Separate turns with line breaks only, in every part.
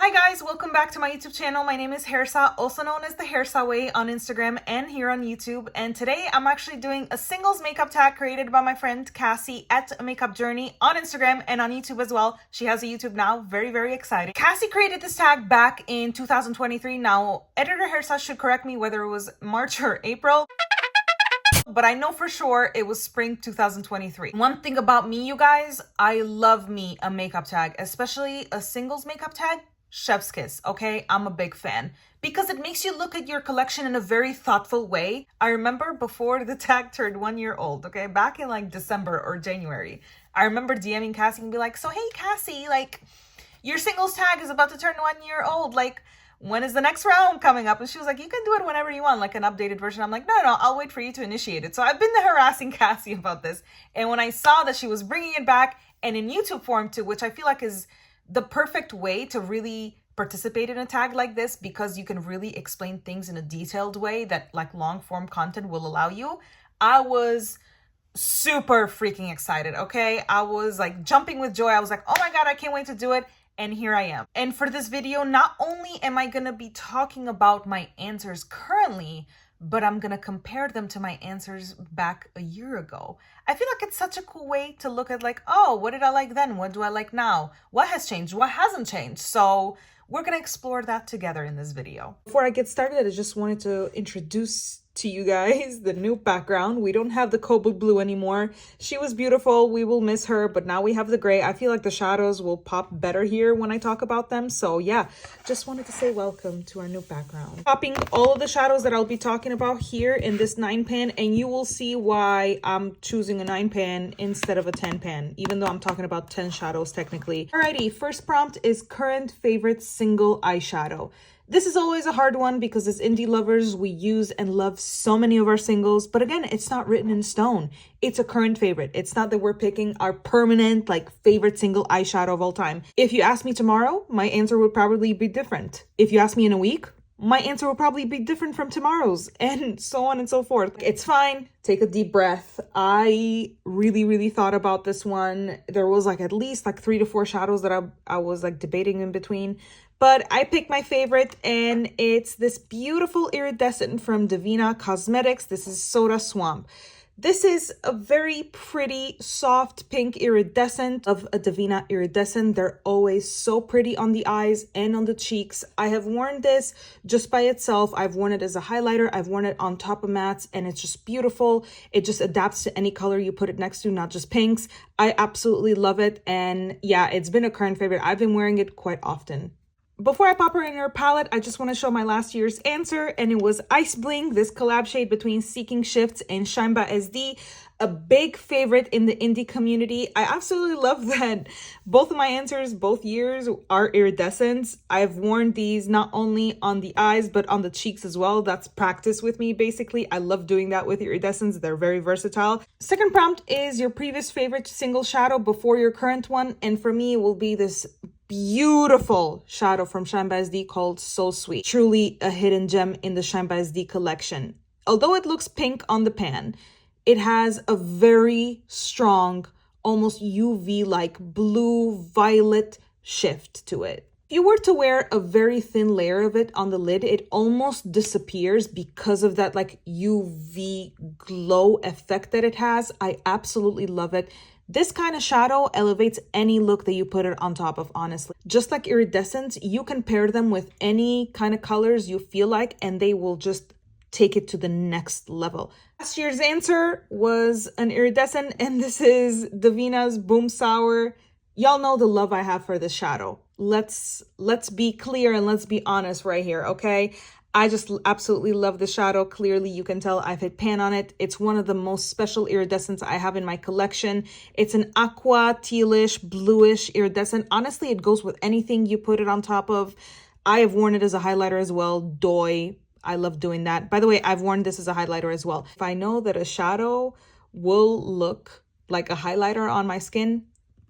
Hi guys, welcome back to my YouTube channel. My name is Hairsa, also known as the Hairsa Way on Instagram and here on YouTube. And today I'm actually doing a singles makeup tag created by my friend Cassie at A Makeup Journey on Instagram and on YouTube as well. She has a YouTube now, very exciting. Cassie created this tag back in 2023. Now, editor Hairsa should correct me whether it was March or April, but I know for sure it was spring 2023. One thing about me, you guys, I love me a makeup tag, especially a singles makeup tag. Chef's kiss, okay? I'm a big fan because it makes you look at your collection in a very thoughtful way. I remember before the tag turned 1 year old, okay? Back in like December or January, I remember DMing Cassie and be like, so hey Cassie, like your singles tag is about to turn 1 year old. Like, when is the next round coming up? And she was like, you can do it whenever you want, like an updated version. I'm like, no, I'll wait for you to initiate it. So I've been harassing Cassie about this. And when I saw that she was bringing it back and in YouTube form too, which I feel like is the perfect way to really participate in a tag like this, because you can really explain things in a detailed way that like long form content will allow you. I was super freaking excited, okay? I was like jumping with joy. I was like, oh my God, I can't wait to do it. And here I am. And for this video, not only am I gonna be talking about my answers currently, but I'm gonna compare them to my answers back a year ago. I feel like it's such a cool way to look at like, oh, what did I like then? What do I like now? What has changed? What hasn't changed? So we're gonna explore that together in this video. Before I get started, I just wanted to introduce to you guys the new background. We don't have the cobalt blue anymore. She was beautiful. We will miss her, but now we have the gray. I feel like the shadows will pop better here when I talk about them. So yeah, just wanted to say welcome to our new background. Popping all of the shadows that I'll be talking about here in this 9 pan, and you will see why I'm choosing a 9 pan instead of a 10 pan, even though I'm talking about 10 shadows technically. Alrighty, first prompt is current favorite single eyeshadow. This is always a hard one because as indie lovers, we use and love so many of our singles. But again, it's not written in stone. It's a current favorite. It's not that we're picking our permanent, like, favorite single eyeshadow of all time. If you ask me tomorrow, my answer would probably be different. If you ask me in a week, my answer will probably be different from tomorrow's, and so on and so forth. It's fine. Take a deep breath. I really thought about this one. There was like at least like 3 to 4 shadows that I was like debating in between. But I picked my favorite, and it's this beautiful iridescent from Devinah Cosmetics. This is Soda Swamp. This is a very pretty, soft pink iridescent of a Devinah iridescent. They're always so pretty on the eyes and on the cheeks. I have worn this just by itself. I've worn it as a highlighter. I've worn it on top of mattes, and it's just beautiful. It just adapts to any color you put it next to, not just pinks. I absolutely love it. And yeah, it's been a current favorite. I've been wearing it quite often. Before I pop her in her palette, I just want to show my last year's answer, and it was Ice Bling, this collab shade between Seeking Shifts and Shine by SD, a big favorite in the indie community. I absolutely love that both of my answers, both years, are iridescents. I've worn these not only on the eyes, but on the cheeks as well. That's practice with me, basically. I love doing that with iridescents. They're very versatile. Second prompt is your previous favorite single shadow before your current one, and for me, it will be this beautiful shadow from Shine by SD called So Sweet. Truly a hidden gem in the Shine by SD collection. Although it looks pink on the pan, it has a very strong, almost UV-like blue violet shift to it. If you were to wear a very thin layer of it on the lid, it almost disappears because of that like UV glow effect that it has. I absolutely love it. This kind of shadow elevates any look that you put it on top of, honestly. Just like iridescents, you can pair them with any kind of colors you feel like, and they will just take it to the next level. Last year's answer was an iridescent, and this is Devinah's Boom Sour. Y'all know the love I have for this shadow. Let's be clear and let's be honest right here, okay? I just absolutely love the shadow. Clearly, you can tell I've hit pan on it. It's one of the most special iridescents I have in my collection. It's an aqua, tealish, bluish iridescent. Honestly, it goes with anything you put it on top of. I have worn it as a highlighter as well. Doy. I love doing that. By the way, I've worn this as a highlighter as well. If I know that a shadow will look like a highlighter on my skin,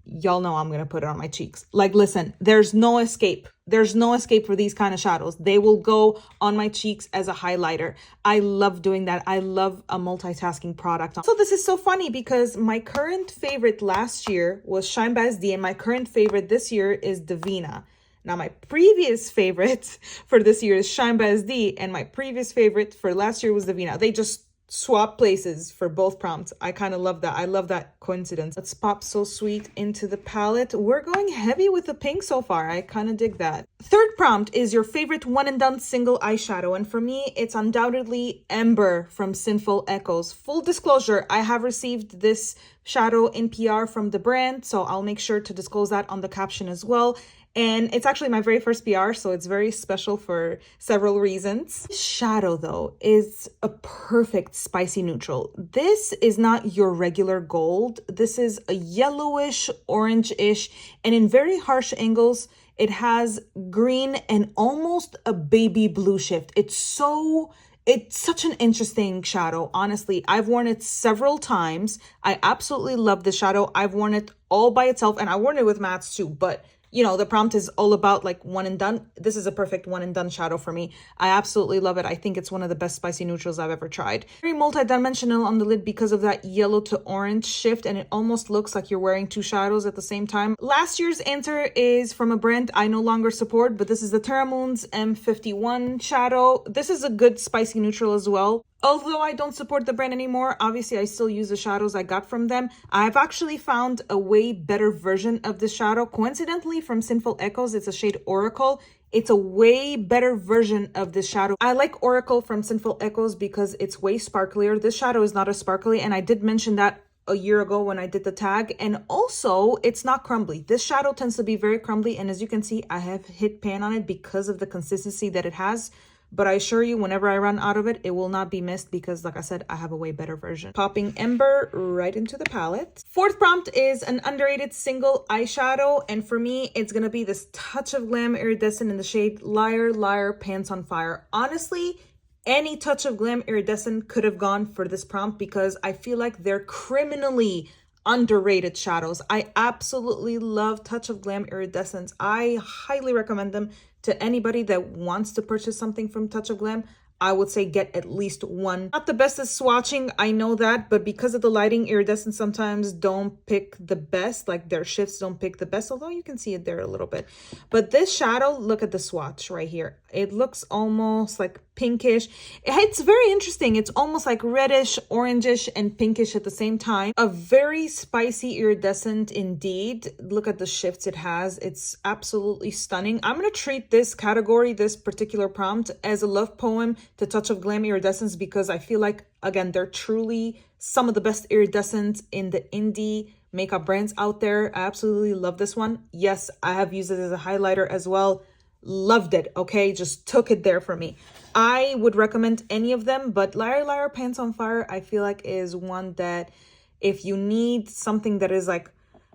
y'all know I'm going to put it on my cheeks. Like, listen, there's no escape. There's no escape for these kind of shadows. They will go on my cheeks as a highlighter. I love doing that. I love a multitasking product. So this is so funny because my current favorite last year was Shine by SD, and my current favorite this year is Devinah. Now, my previous favorite for this year is Shine by SD, and my previous favorite for last year was Devinah. They just swap places for both prompts. I kind of love that. I love that coincidence. Let's pop So Sweet into the palette. We're going heavy with the pink so far. I kind of dig that. Third prompt is your favorite one and done single eyeshadow. And for me, it's undoubtedly Ember from Sinful Echos. Full disclosure, I have received this shadow in PR from the brand, so I'll make sure to disclose that on the caption as well. And it's actually my very first PR, so it's very special for several reasons. This shadow, though, is a perfect spicy neutral. This is not your regular gold. This is a yellowish, orange-ish, and in very harsh angles, it has green and almost a baby blue shift. It's such an interesting shadow. Honestly, I've worn it several times. I absolutely love the shadow. I've worn it all by itself, and I worn it with mattes too, but you know, the prompt is all about like one and done. This is a perfect one and done shadow for me. I absolutely love it. I think it's one of the best spicy neutrals I've ever tried. Very multi-dimensional on the lid because of that yellow to orange shift, and it almost looks like you're wearing two shadows at the same time. Last year's answer is from a brand I no longer support, but this is the Terra Moon's M51 shadow. This is a good spicy neutral as well. Although I don't support the brand anymore, obviously I still use the shadows I got from them. I've actually found a way better version of this shadow. Coincidentally, from Sinful Echos, it's a shade Oracle. It's a way better version of this shadow. I like Oracle from Sinful Echos because it's way sparklier. This shadow is not as sparkly, and I did mention that a year ago when I did the tag. And also, it's not crumbly. This shadow tends to be very crumbly, and as you can see, I have hit pan on it because of the consistency that it has. But I assure you, whenever I run out of it, it will not be missed because, like I said, I have a way better version. Popping Ember right into the palette. Fourth prompt is an underrated single eyeshadow. And for me, it's going to be this Touch of Glam Iridescent in the shade Liar, Liar, Pants on Fire. Honestly, any Touch of Glam Iridescent could have gone for this prompt because I feel like they're criminally underrated shadows. I absolutely love Touch of Glam Iridescents. I highly recommend them to anybody that wants to purchase something from Touch of Glam. I would say get at least one. Not the best at swatching, I know that, but because of the lighting, iridescents sometimes don't pick the best, like their shifts don't pick the best, although you can see it there a little bit. But this shadow, look at the swatch right here. It looks almost like pinkish. It's very interesting. It's almost like reddish, orangish, and pinkish at the same time. A very spicy iridescent indeed. Look at the shifts it has. It's absolutely stunning. I'm going to treat this category, this particular prompt, as a love poem to Touch of Glam Iridescents because I feel like, again, they're truly some of the best iridescents in the indie makeup brands out there. I absolutely love this one. Yes, I have used it as a highlighter as well. Loved it, okay? Just took it there for me. I would recommend any of them, but Liar Liar Pants on Fire, I feel like is one that if you need something that is like,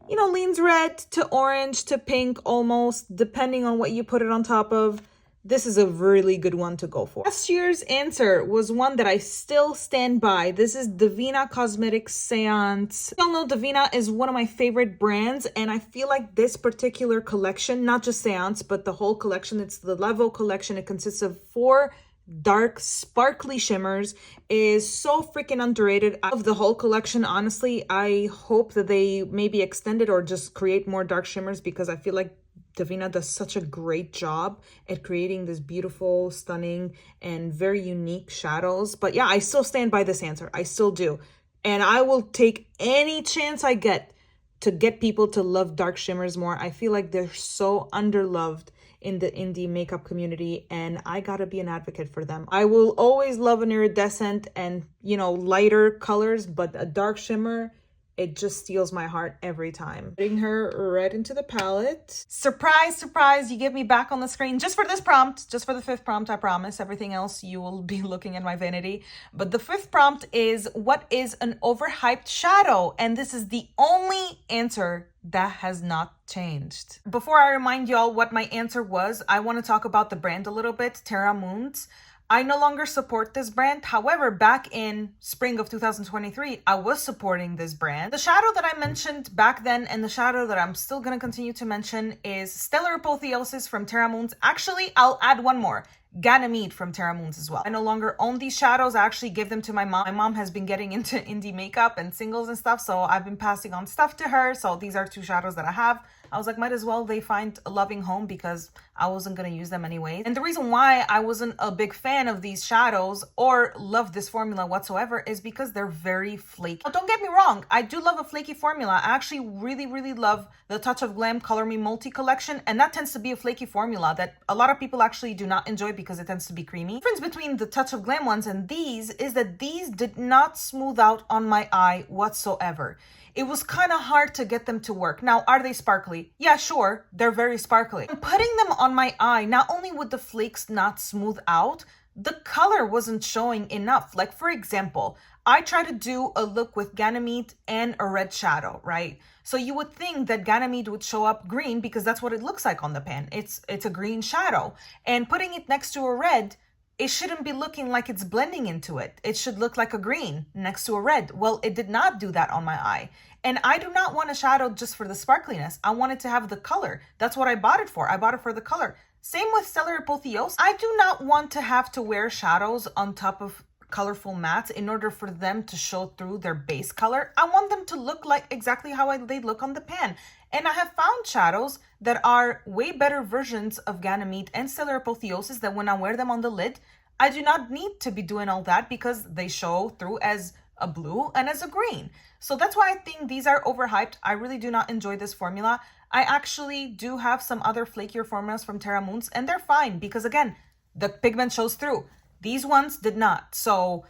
you know, leans red to orange to pink almost, depending on what you put it on top of, this is a really good one to go for. Last year's answer was one that I still stand by. This is Devinah Cosmetics Seance. You all know Devinah is one of my favorite brands, and I feel like this particular collection, not just Seance, but the whole collection, it's the Level collection. It consists of 4 dark sparkly shimmers, is so freaking underrated. Of the whole collection, honestly, I hope that they maybe extend it or just create more dark shimmers because I feel like Devinah does such a great job at creating this beautiful, stunning, and very unique shadows. But yeah, I still stand by this answer. I still do. And I will take any chance I get to get people to love dark shimmers more. I feel like they're so underloved in the indie makeup community, and I gotta be an advocate for them. I will always love an iridescent and, you know, lighter colors, but a dark shimmer, it just steals my heart every time. Putting her right into the palette. Surprise, surprise, you get me back on the screen just for this prompt, just for the 5th prompt, I promise. Everything else you will be looking at my vanity. But the 5th prompt is, what is an overhyped shadow? And this is the only answer that has not changed. Before I remind y'all what my answer was, I want to talk about the brand a little bit, Terra Moons. I no longer support this brand. However, back in spring of 2023, I was supporting this brand. The shadow that I mentioned back then and the shadow that I'm still going to continue to mention is Stellar Apotheosis from Terra Moons. Actually, I'll add one more. Ganymede from Terra Moons as well. I no longer own these shadows. I actually give them to my mom. My mom has been getting into indie makeup and singles and stuff, so I've been passing on stuff to her. So these are 2 shadows that I have. I was like, might as well they find a loving home because I wasn't going to use them anyway. And the reason why I wasn't a big fan of these shadows or love this formula whatsoever is because they're very flaky. Now, don't get me wrong, I do love a flaky formula. I actually really love the Touch of Glam Color Me Multi collection, and that tends to be a flaky formula that a lot of people actually do not enjoy because it tends to be creamy. The difference between the Touch of Glam ones and these is that these did not smooth out on my eye whatsoever. It was kind of hard to get them to work. Now, are they sparkly? Yeah, sure, they're very sparkly. Putting them on my eye, not only would the flakes not smooth out, the color wasn't showing enough. Like, for example, I try to do a look with Ganymede and a red shadow, right? So you would think that Ganymede would show up green because that's what it looks like on the pan. It's a green shadow. And putting it next to a red, it shouldn't be looking like it's blending into it. It should look like a green next to a red. Well, it did not do that on my eye. And I do not want a shadow just for the sparkliness. I want it to have the color. That's what I bought it for. I bought it for the color. Same with Stellar Apotheosis. I do not want to have to wear shadows on top of colorful mattes in order for them to show through their base color. I want them to look like exactly how they look on the pan. And I have found shadows that are way better versions of Ganymede and Stellar Apotheosis that when I wear them on the lid, I do not need to be doing all that because they show through as a blue and as a green. So that's why I think these are overhyped. I really do not enjoy this formula. I actually do have some other flakier formulas from Terra Moons and they're fine because again, the pigment shows through. These ones did not. So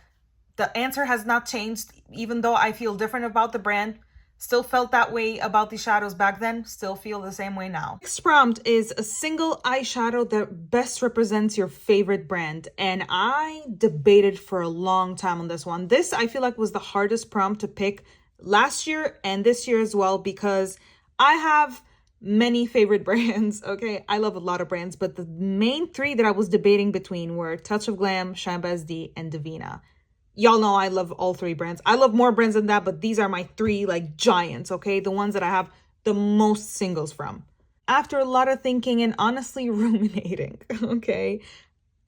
the answer has not changed, even though I feel different about the brand. Still felt that way about the shadows back then, still feel the same way now. Next prompt is a single eyeshadow that best represents your favorite brand. And I debated for a long time on this one. This I feel like was the hardest prompt to pick last year and this year as well because I have many favorite brands, okay? I love a lot of brands, but the main three that I was debating between were Touch of Glam, Shine by SD, and Devinah. Y'all know I love all three brands. I love more brands than that, but these are my three like giants, okay? The ones that I have the most singles from. After a lot of thinking and honestly ruminating, okay,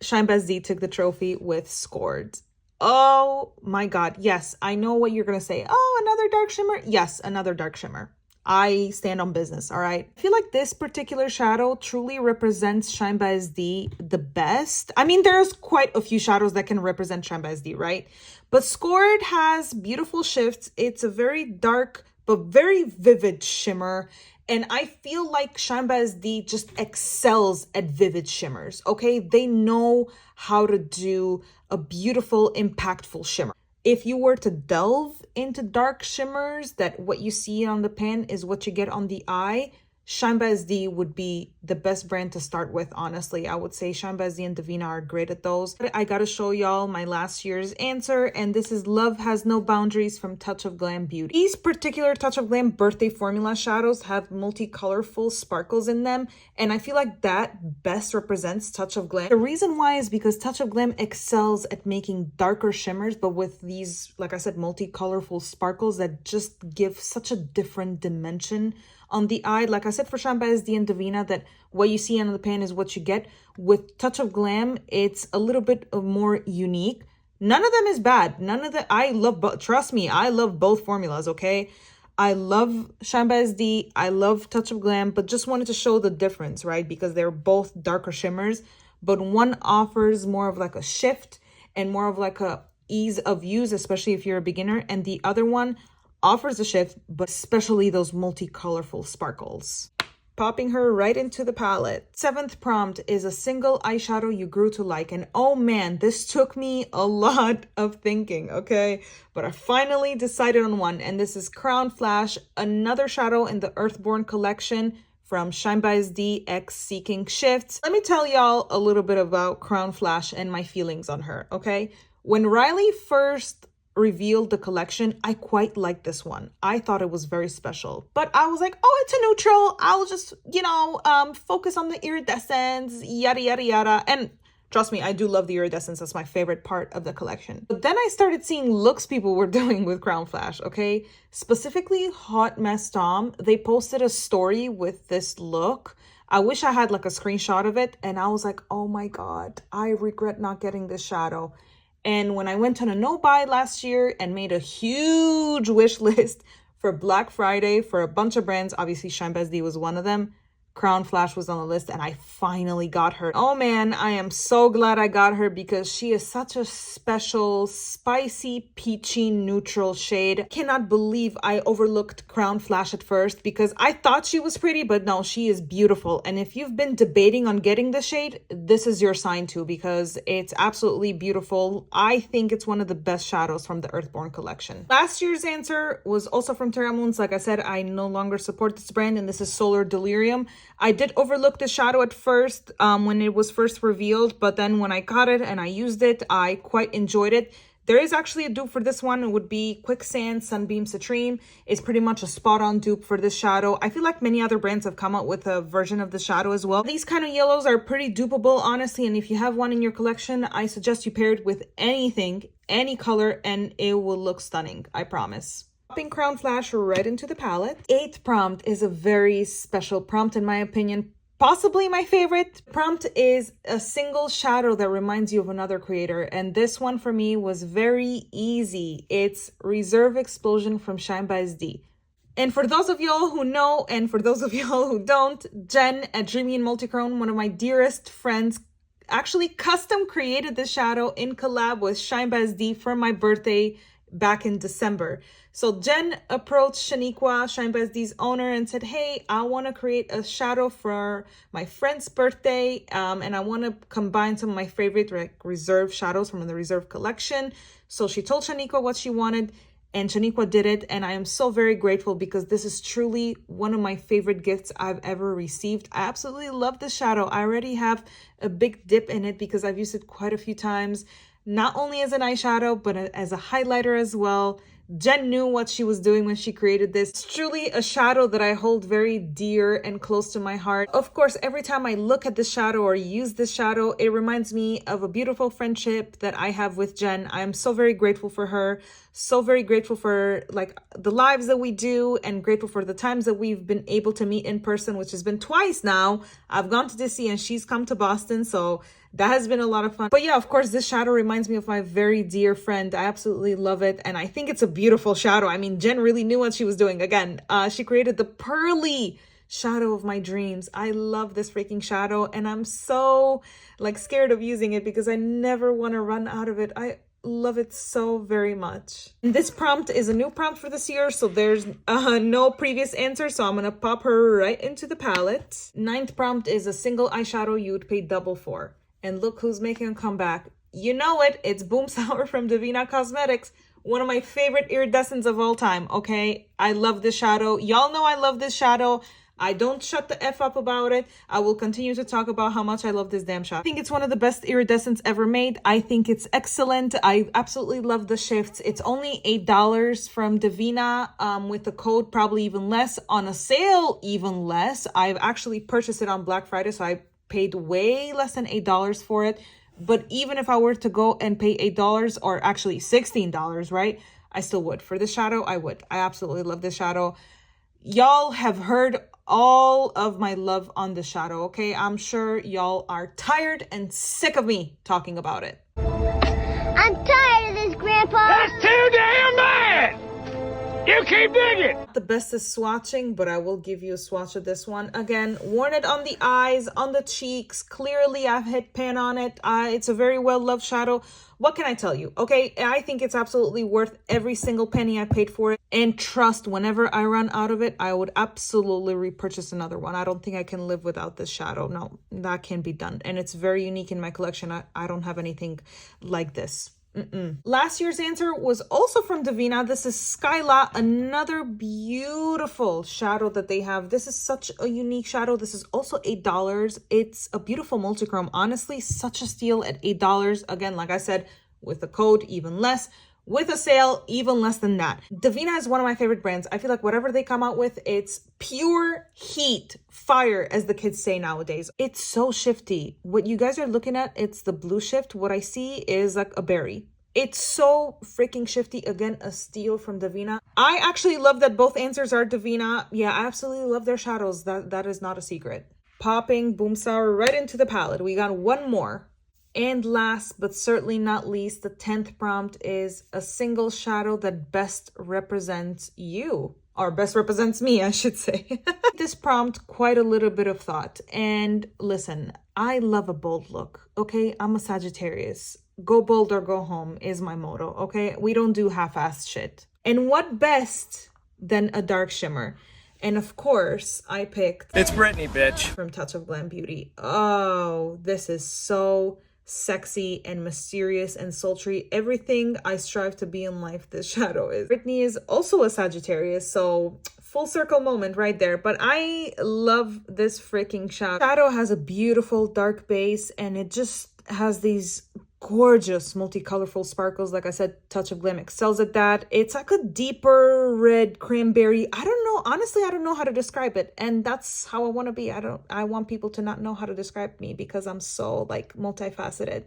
Shine by SD took the trophy with Scored. Oh my God, yes, I know what you're gonna say. Oh, another dark shimmer? Yes, another dark shimmer. I stand on business, all right? I feel like this particular shadow truly represents Shine by SD the best. I mean, there's quite a few shadows that can represent Shine by SD, right? But Scored has beautiful shifts. It's a very dark but very vivid shimmer. And I feel like Shine by SD just excels at vivid shimmers, okay? They know how to do a beautiful, impactful shimmer. If you were to delve into dark shimmers, that what you see on the pan is what you get on the eye, Shine by SD would be the best brand to start with, honestly. I would say Shine by SD and Devinah are great at those. I gotta show y'all my last year's answer, and this is Love Has No Boundaries from Touch of Glam Beauty. These particular Touch of Glam birthday formula shadows have multicolorful sparkles in them, and I feel like that best represents Touch of Glam. The reason why is because Touch of Glam excels at making darker shimmers, but with these, like I said, multicolorful sparkles that just give such a different dimension on the eye. Like I said, for Shine by SD and Devinah, that what you see on the pan is what you get. With Touch of Glam, it's a little bit more unique. None of them is bad. None of the, I love, but trust me, I love both formulas, okay? I love Shine by SD, I love Touch of Glam, but just wanted to show the difference, right? Because they're both darker shimmers, but one offers more of like a shift and more of like a ease of use, especially if you're a beginner, and the other one offers a shift, but especially those multicolorful sparkles. Popping her right into the palette. Seventh prompt is a single eyeshadow you grew to like. And oh man, this took me a lot of thinking, okay? But I finally decided on one, and this is Crown Flash, another shadow in the Earthborn collection from Shine by SD X Seeking Shifts. Let me tell y'all a little bit about Crown Flash and my feelings on her, okay? When Riley first revealed the collection, I quite liked this one. I thought it was very special, but I was like, oh, it's a neutral. I'll just, focus on the iridescence, yada, yada, yada. And trust me, I do love the iridescence. That's my favorite part of the collection. But then I started seeing looks people were doing with Crown Flash, okay? Specifically Hot Mess Tom. They posted a story with this look. I wish I had like a screenshot of it. And I was like, oh my God, I regret not getting this shadow. And when I went on a no-buy last year and made a huge wish list for Black Friday for a bunch of brands. Obviously, Shine Best D was one of them. Crown Flash was on the list and I finally got her. Oh man, I am so glad I got her because she is such a special, spicy, peachy, neutral shade. Cannot believe I overlooked Crown Flash at first because I thought she was pretty, but no, she is beautiful. And if you've been debating on getting the shade, this is your sign too because it's absolutely beautiful. I think it's one of the best shadows from the Earthborn collection. Last year's answer was also from Terra Moons. Like I said, I no longer support this brand and this is Solar Delirium. I did overlook the shadow at first when it was first revealed, but then when I got it and I used it, I quite enjoyed it. There is actually a dupe for this one. It would be Quicksand Sunbeam Citrine. It's pretty much a spot-on dupe for this shadow. I feel like many other brands have come out with a version of the shadow as well. These kind of yellows are pretty dupeable, honestly, and if you have one in your collection, I suggest you pair it with anything, any color, and it will look stunning, I promise. Popping Crown Flash right into the palette. 8th prompt is a very special prompt in my opinion. Possibly my favorite. Prompt is a single shadow that reminds you of another creator. And this one for me was very easy. It's Reserve Explosion from Shine Best D. And for those of y'all who know, and for those of y'all who don't, Jen at Dreamy and Multichrome, one of my dearest friends, actually custom created this shadow in collab with Shine Best D for my birthday back in December. So Jen approached Shaniqua, Shine Best D's owner, and said, hey, I want to create a shadow for my friend's birthday, and I want to combine some of my favorite Reserve shadows from the Reserve collection. So she told Shaniqua what she wanted, and Shaniqua did it, and I am so very grateful because this is truly one of my favorite gifts I've ever received. I absolutely love this shadow. I already have a big dip in it because I've used it quite a few times, not only as an eyeshadow, but as a highlighter as well. Jen knew what she was doing when she created this. It's truly a shadow that I hold very dear and close to my heart. Of course, every time I look at this shadow or use this shadow, it reminds me of a beautiful friendship that I have with Jen. I am so very grateful for her. So very grateful for like the lives that we do and grateful for the times that we've been able to meet in person, which has been twice now. I've gone to DC and she's come to Boston. So that has been a lot of fun. But yeah, of course, this shadow reminds me of my very dear friend. I absolutely love it. And I think it's a beautiful shadow. I mean, Jen really knew what she was doing. Again, she created the pearly shadow of my dreams. I love this freaking shadow. And I'm so like scared of using it because I never want to run out of it. I love it so very much. And this prompt is a new prompt for this year, so there's no previous answer, so I'm gonna pop her right into the palette. 9th prompt is a single eyeshadow you would pay double for. And look who's making a comeback. You know it, it's Boom Sour from Devinah Cosmetics. One of my favorite iridescents of all time, okay? I love this shadow. Y'all know I love this shadow. I don't shut the F up about it. I will continue to talk about how much I love this damn shadow. I think it's one of the best iridescents ever made. I think it's excellent. I absolutely love the shifts. It's only $8 from Devinah with the code probably even less. On a sale, even less. I've actually purchased it on Black Friday, so I paid way less than $8 for it. But even if I were to go and pay $8 or actually $16, right? I still would. For this shadow, I would. I absolutely love this shadow. Y'all have heard all of my love on the shadow, okay? I'm sure y'all are tired and sick of me talking about it.
I'm tired of this, Grandpa.
That's too damn bad! You keep digging!
The best is swatching, but I will give you a swatch of this one. Again, worn it on the eyes, on the cheeks. Clearly, I've hit pan on it. It's a very well-loved shadow. What can I tell you? Okay, I think it's absolutely worth every single penny I paid for it. And trust, whenever I run out of it, I would absolutely repurchase another one. I don't think I can live without this shadow. No, that can be done. And it's very unique in my collection. I don't have anything like this. Last year's answer was also from Devinah. This is Skyla, another beautiful shadow that they have. This is such a unique shadow. This is also $8. It's a beautiful multichrome. Honestly, such a steal at $8. Again, like I said, with a code, even less. With a sale, even less than that. Devinah is one of my favorite brands. I feel like whatever they come out with, it's pure heat, fire, as the kids say nowadays. It's so shifty. What you guys are looking at, it's the blue shift. What I see is like a berry. It's so freaking shifty. Again, a steal from Devinah. I actually love that both answers are Devinah. Yeah, I absolutely love their shadows. That is not a secret. Popping Boom Sour right into the palette. We got one more. And last but certainly not least, the 10th prompt is a single shadow that best represents you. or best represents me, I should say. This prompt quite a little bit of thought. And listen, I love a bold look, okay? I'm a Sagittarius. Go bold or go home is my motto, okay? We don't do half-assed shit. And what best than a dark shimmer? And of course, I picked...
It's Britney, bitch.
From Touch of Glam Beauty. Oh, this is so sexy and mysterious and sultry. Everything I strive to be in life, this shadow is. Britney is also a Sagittarius, so full circle moment right there. But I love this freaking shadow. Shadow has a beautiful dark base, and it just has these gorgeous multicolorful sparkles. Like I said, Touch of Glam excels at that. It's like a deeper red cranberry. I don't know, honestly, I don't know how to describe it, and that's how I want to be. I want people to not know how to describe me because I'm so like multifaceted.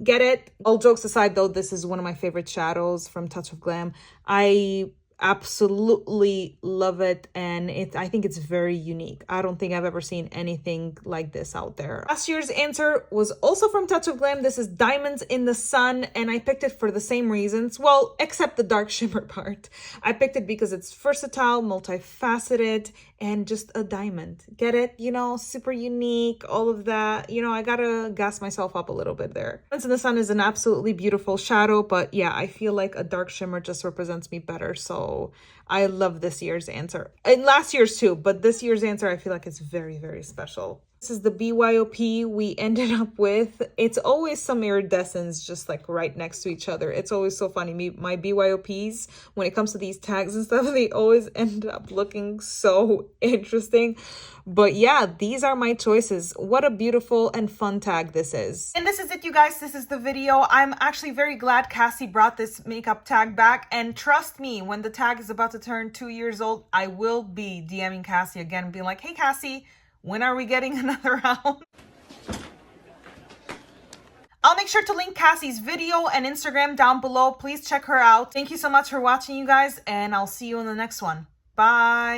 Get it? All jokes aside though, this is one of my favorite shadows from Touch of Glam. I absolutely love it, and I think it's very unique. I don't think I've ever seen anything like this out there. Last year's answer was also from Touch of Glam. This is Diamonds in the Sun, and I picked it for the same reasons, well, except the dark shimmer part. I picked it because it's versatile, multifaceted, and just a diamond. Get it? You know, super unique, all of that. You know, I gotta gas myself up a little bit there. Diamonds in the Sun is an absolutely beautiful shadow, but yeah, I feel like a dark shimmer just represents me better, so I love this year's answer. And last year's too, but this year's answer I feel like it's very, very special. This is the BYOP we ended up with. It's always some iridescence just like right next to each other. It's always so funny. My BYOPs, when it comes to these tags and stuff, they always end up looking so interesting. But yeah, these are my choices. What a beautiful and fun tag this is. And this is it, you guys. This is the video. I'm actually very glad Cassie brought this makeup tag back. And trust me, when the tag is about to turn 2 years old, I will be DMing Cassie again and being like, hey, Cassie, when are we getting another round? I'll make sure to link Cassie's video and Instagram down below. Please check her out. Thank you so much for watching, you guys, and I'll see you in the next one. Bye.